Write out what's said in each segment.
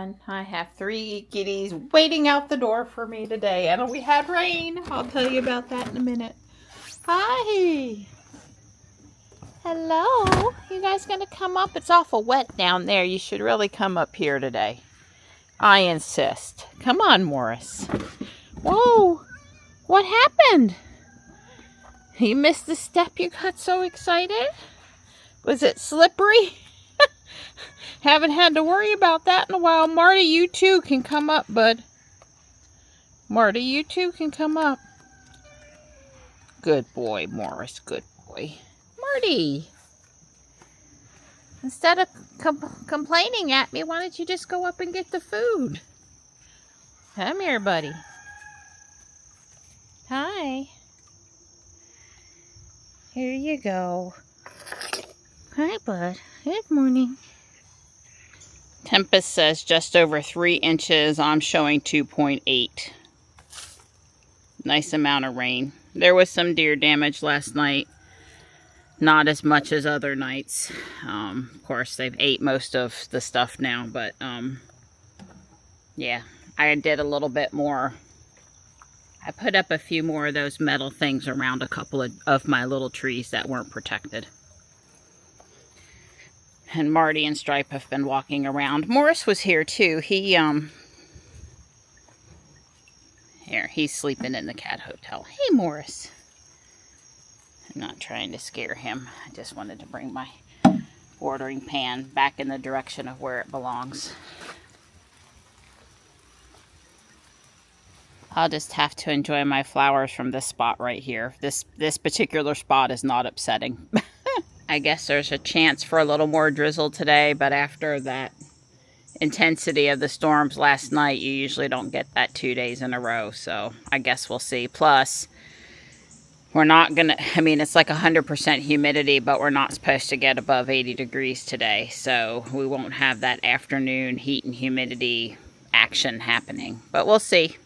everyone. I have 3 kitties waiting out the door for me today, and we had rain. I'll tell you about that in a minute. Hi. Hello. You guys gonna come up? It's awful wet down there. You should really come up here today. I insist. Come on, Morris. Whoa. What happened? You missed the step you got so excited? Was it slippery? Haven't had to worry about that in a while. Marty, you too can come up, bud. Marty, you too can come up. Good boy, Morris. Good boy. Marty. Instead of complaining at me, why don't you just go up and get the food? Come here, buddy. Hi. Here you go. Hi, bud. Good morning. Tempest says just over 3 inches. I'm showing 2.8. Nice amount of rain. There was some deer damage last night. Not as much as other nights. Of course, they've ate most of the stuff now, but yeah, I did a little bit more. I put up a few more of those metal things around a couple of my little trees that weren't protected. And Marty and Stripe have been walking around. Morris was here too. He's sleeping in the cat hotel. Hey, Morris. I'm not trying to scare him. I just wanted to bring my watering pan back in the direction of where it belongs. I'll just have to enjoy my flowers from this spot right here. This particular spot is not upsetting. I guess there's a chance for a little more drizzle today, but after that intensity of the storms last night, you usually don't get that 2 days in a row. So I guess we'll see. Plus, we're not gonna, I mean, it's like 100% humidity, but we're not supposed to get above 80 degrees today. So we won't have that afternoon heat and humidity action happening. But we'll see.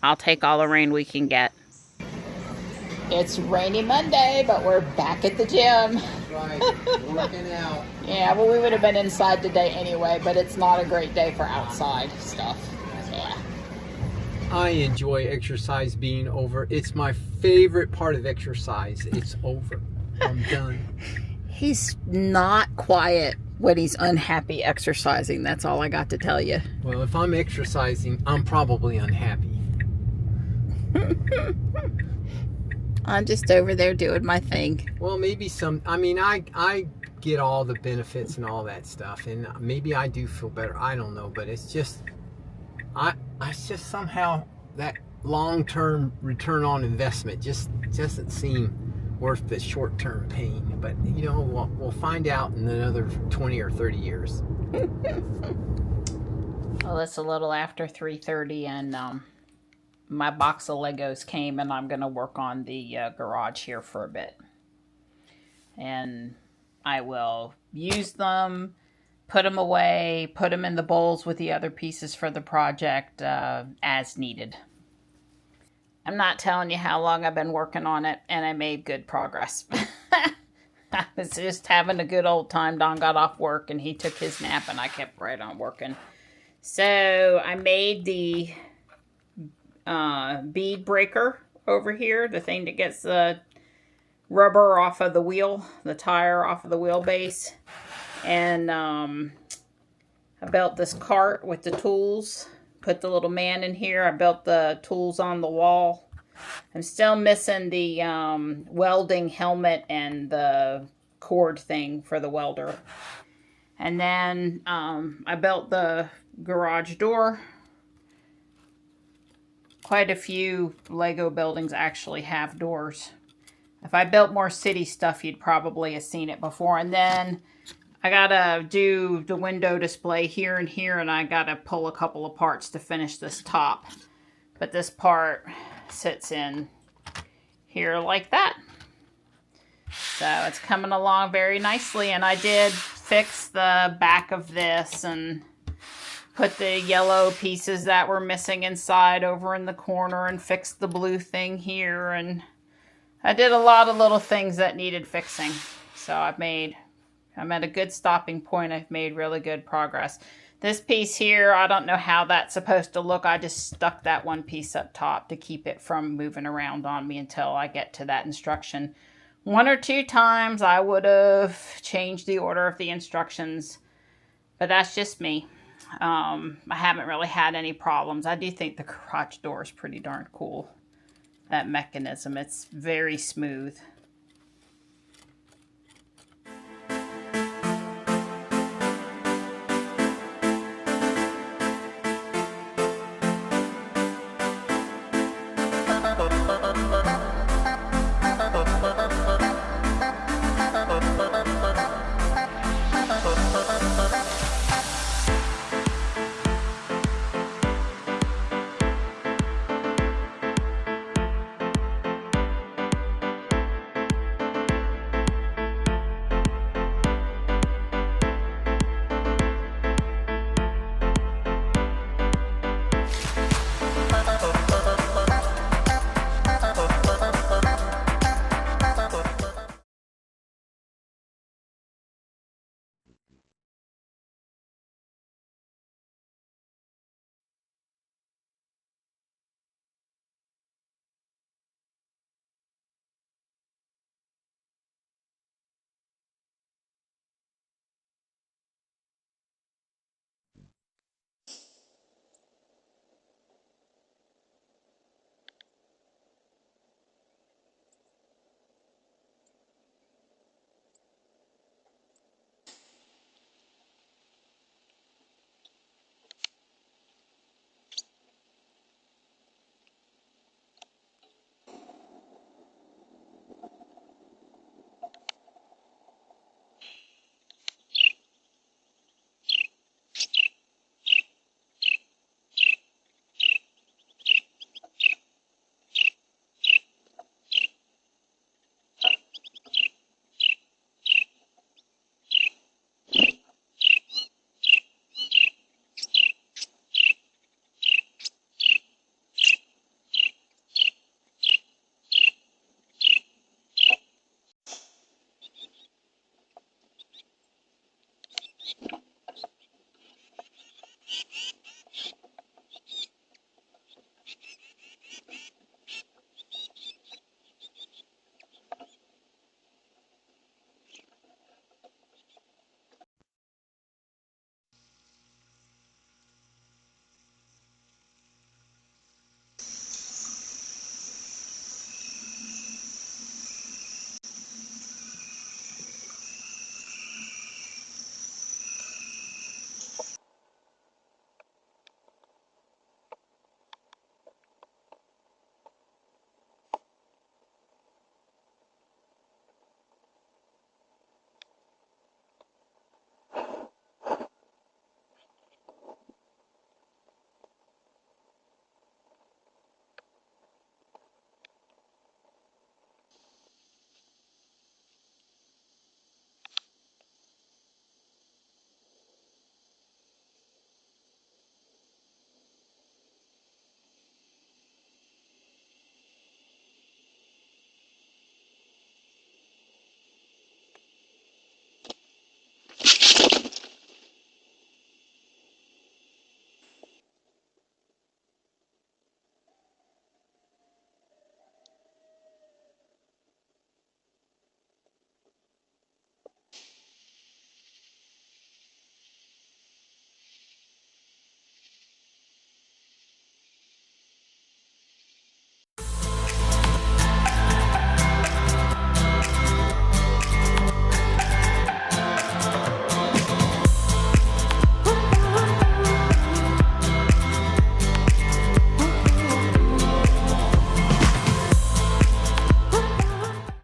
I'll take all the rain we can get. It's rainy Monday, but we're back at the gym. Right, working out. Yeah, well, we would have been inside today anyway, but it's not a great day for outside stuff. Yeah. I enjoy exercise being over. It's my favorite part of exercise. It's over. I'm done. He's not quiet when he's unhappy exercising. That's all I got to tell you. Well, if I'm exercising, I'm probably unhappy. I'm just over there doing my thing. Well, maybe I mean, I get all the benefits and all that stuff, and maybe I do feel better. I don't know, but it's just, it's just somehow that long-term return on investment just doesn't seem worth the short-term pain. But, you know, we'll find out in another 20 or 30 years. Well, it's a little after 3:30, and my box of Legos came, and I'm going to work on the garage here for a bit. And I will use them, put them away, put them in the bowls with the other pieces for the project as needed. I'm not telling you how long I've been working on it, and I made good progress. I was just having a good old time. Don got off work, and he took his nap, and I kept right on working. So I made the bead breaker over here, the thing that gets the rubber off of the wheel, the tire off of the wheelbase. And I built this cart with the tools, put the little man in here. I built the tools on the wall. I'm still missing the welding helmet and the cord thing for the welder. And then I built the garage door. Quite a few Lego buildings actually have doors. If I built more city stuff, you'd probably have seen it before. And then I gotta do the window display here and here, and I gotta pull a couple of parts to finish this top. But this part sits in here like that. So it's coming along very nicely, and I did fix the back of this and put the yellow pieces that were missing inside over in the corner and fixed the blue thing here. And I did a lot of little things that needed fixing. So I'm at a good stopping point. I've made really good progress. This piece here, I don't know how that's supposed to look. I just stuck that one piece up top to keep it from moving around on me until I get to that instruction. 1 or 2 times I would have changed the order of the instructions, but that's just me. I haven't really had any problems. I do think the garage door is pretty darn cool. That mechanism, it's very smooth.